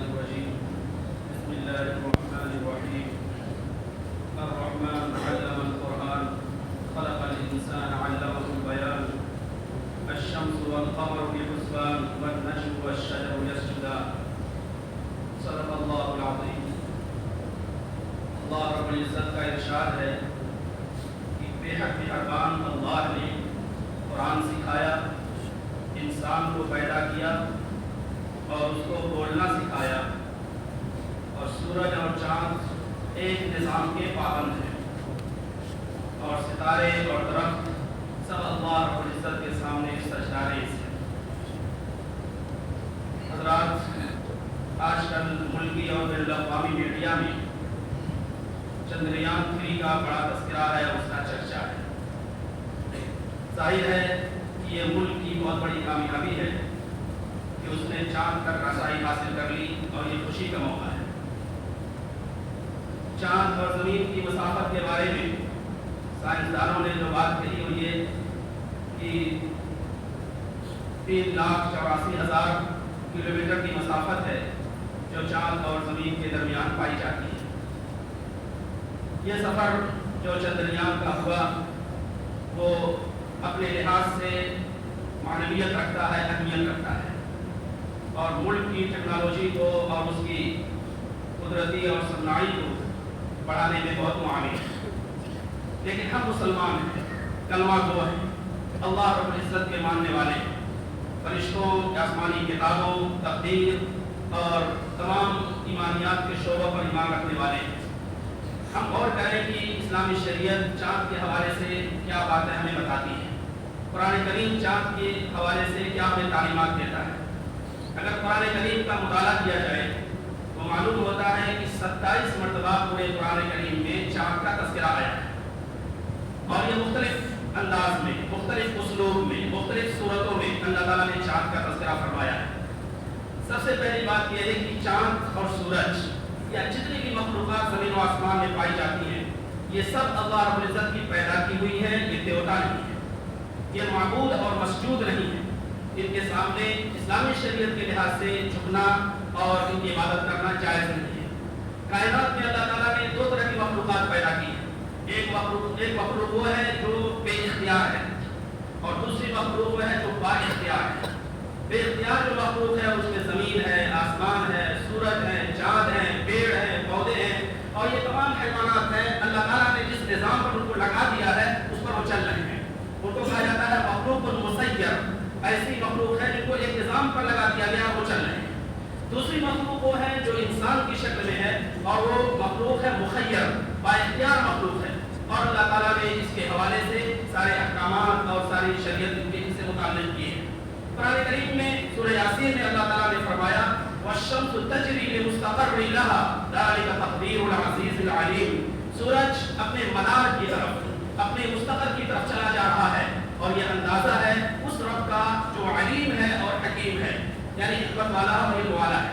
الرجيم بسم الله الرحمن الرحيم الرحمن علم القرآن خلق الإنسان علمه البيان الشمس والقمر بحسبان والنجم والشجر يسجدان صدق الله العظيم. اللہ رب العزت کا ارشاد ہے کہ بے حد مہربان اللہ نے قرآن سکھایا، انسان کو پیدا کیا اور اس کو بولنا سکھایا، اور سورج اور چاند ایک نظام کے پابند ہیں، اور ستارے اور درخت سب اللہ رب العزت کے سامنے سجدہ ریز ہیں. حضرات، آج کل ملکی اور بین الاقوامی میڈیا میں چندریان 3 کا بڑا تذکرہ ہے اور اس کا چرچا ہے. ظاہر ہے کہ یہ ملک کی بہت بڑی کامیابی ہے کہ اس نے چاند تک رسائی حاصل کر لی، اور یہ خوشی کا موقع ہے. چاند اور زمین کی مسافت کے بارے میں سائنسدانوں نے جو بات کہی وہ یہ کہ 3,84,000 کلومیٹر کی مسافت ہے جو چاند اور زمین کے درمیان پائی جاتی ہے. یہ سفر جو چندریان کا ہوا وہ اپنے لحاظ سے معنویت رکھتا ہے، اہمیت رکھتا ہے، اور ملک کی ٹیکنالوجی کو اور اس کی قدرتی اور صناعی کو بڑھانے میں بہت معاون ہے. لیکن ہم مسلمان ہیں، کلمہ گو ہیں، اللہ رب العزت کے ماننے والے ہیں، فرشتوں، آسمانی کتابوں، تقدیر اور تمام ایمانیات کے شعبوں پر ایمان رکھنے والے ہیں. ہم غور کریں کہ اسلامی شریعت چاند کے حوالے سے کیا باتیں ہمیں بتاتی ہے. قرآن کریم چاند کے حوالے سے کیا ہمیں تعلیمات دیتا ہے. اگر قرآن کریم کا مطالعہ کیا جائے تو معلوم ہوتا ہے کہ 27 مرتبہ پورے قرآن کریم میں چاند کا تذکرہ آیا ہے، اور یہ مختلف انداز میں، مختلف اسلوب میں، مختلف صورتوں میں اللہ تعالیٰ نے چاند کا تذکرہ فرمایا ہے. سب سے پہلی بات یہ ہے کہ چاند اور سورج یا جتنی بھی مخلوقات زمین و آسمان میں پائی جاتی ہیں یہ سب اللہ رب العزت کی پیدا کی ہوئی ہے. یہ دیوتا نہیں ہے، یہ معبود اور مسجود نہیں ہے. ان کے سامنے اسلامی شریعت کے لحاظ سے جھکنا اور ان کی عبادت کرنا جائز نہیں ہے. کائنات میں اللہ تعالیٰ نے 2 طرح کی مخلوقات پیدا کی ہیں. ایک مخلوق وہ ہے جو بے اختیار ہے، اور دوسری مخلوق وہ ہے جو با اختیار ہے. بے اختیار جو مخلوق ہے اس میں زمین ہے، آسمان ہے، سورج ہے، چاند ہے، پیڑ ہے، پودے ہیں، اور یہ تمام حیوانات ہیں. اللہ تعالیٰ نے جس نظام پر ان کو لگا دیا ہے اس پر وہ چل رہے ہیں. ان کو کہا جاتا ہے مخلوق مسیر. ایسی مخلوق ہے جن کو ایک نظام پر لگا دیا گیا، وہ چل رہے ہیں. دوسری مخلوق وہ ہے جو انسان کی شکل میں ہے، اور وہ مخلوق ہے مخیر، با اختیار مخلوق ہے. اور اللہ تعالیٰ نے اس کے حوالے سے سارے احکامات اور ساری شریعت ان سے متعلق کیے ہیں. قرآن کریم میں سورہ یاسین میں اللہ تعالیٰ نے فرمایا وَالشَّمْسُ تَجْرِي لِمُسْتَقَرٍّ لَهَا ذَلِكَ تَقْدِيرُ الْعَزِيزِ الْعَلِيمِ. سورج اپنے مدار کی طرف، اپنے مستقر کی طرف چلا جا رہا ہے، اور یہ اندازہ ہے اس رب کا جو علیم ہے اور حکیم ہے، یعنی حکمت والا اور علم والا ہے.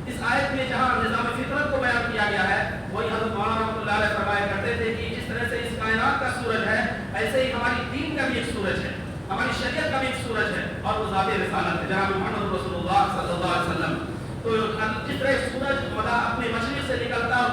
اس آیت میں جہاں نظام فطرت کو بیان کیا گیا ہے وہی حضرت مولانا رحمۃ اللہ علیہ فرمایا کرتے تھے کہ جس طرح سے اس کائنات کا سورج ہے ایسے ہی ہماری دین کا بھی ایک سورج ہے، ہماری شریعت کا بھی ایک سورج ہے، اور وہ ذات رسالت ہے جناب محمد رسول اللہ صلی اللہ علیہ وسلم. تو جس طرح سورج اپنے مشرق سے نکلتا ہے اور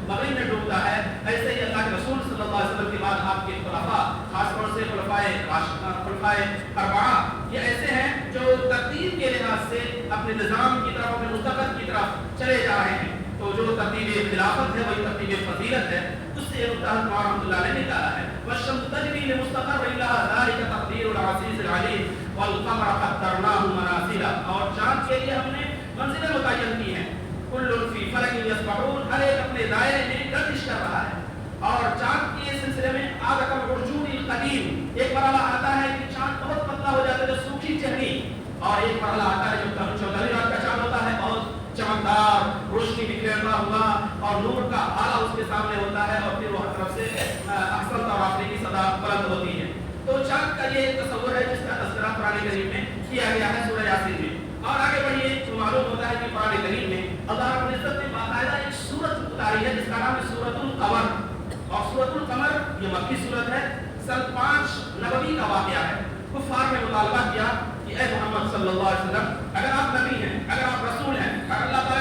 مغرب میں ڈوبتا ہے، ایسے ہی اللہ کے رسول صلی اللہ علیہ وسلم کے بعد آپ کے خلفاء، خاص طور سے خلفائے اربعہ، یہ ایسے ہیں جو ترتیب کے لحاظ سے اپنے نظام کی طرف، اپنے مستقر کی طرف چلے جا رہے ہیں. تو جو ترتیب خلافت ہے وہی ترتیب فضیلت ہے، اس سے متحد رحمۃ اللہ نے نکالا ہے وَالشَّمْسُ تَجْرِي لِمُسْتَقَرٍّ لَهَا ذَلِكَ تَقْدِيرُ الْعَزِيزِ الْعَلِيمِ وَالْقَمَرَ قَدَّرْنَاهُ مَنَازِلَ. اور چاند کے لیے ہم نے منزلیں متعین کی ہیں. كُلٌّ فِي فَلَكٍ يَسْبَحُونَ. ہر ایک اپنے دائرے میں گردش کر رہا ہے. اور چاند کے سلسلے میں آدھا الرجوع القدیم، ایک مرحلہ آتا ہے کہ چاند بہت پتلا ہو جاتا ہے جو سوکھی چہنی، اور ایک مرحلہ آتا ہے جو 14 رات کا چاند ہوتا ہے، بہت چمکدار، روشنی بکھیرتا ہوا، اور نور کا آلہ اس کے سامنے ہوتا ہے، اور پھر وہ ہر طرف سے احسن اور آخری کی صدا بلند ہوتی ہے. تو چاند کا یہ ایک تصور ہے جس کا تذکرہ قرآن کریم میں کیا گیا ہے سورہ یاسین میں. اور آگے بڑھیے تو معلوم ہوتا ہے کہ قرآن کریم میں اللہ رب العزت نے باقاعدہ ایک سورت اتاری ہے جس کا نام ہے سورۃ القمر. اور سورۃ القمر یہ مکی سورت ہے، سن 5 نبوی کا واقعہ ہے. کفار نے مطالبہ کیا کہ اے محمد صلی اللہ علیہ وسلم، اگر آپ نبی ہیں، اگر آپ رسول ہیں، اگر اللہ تعالیٰ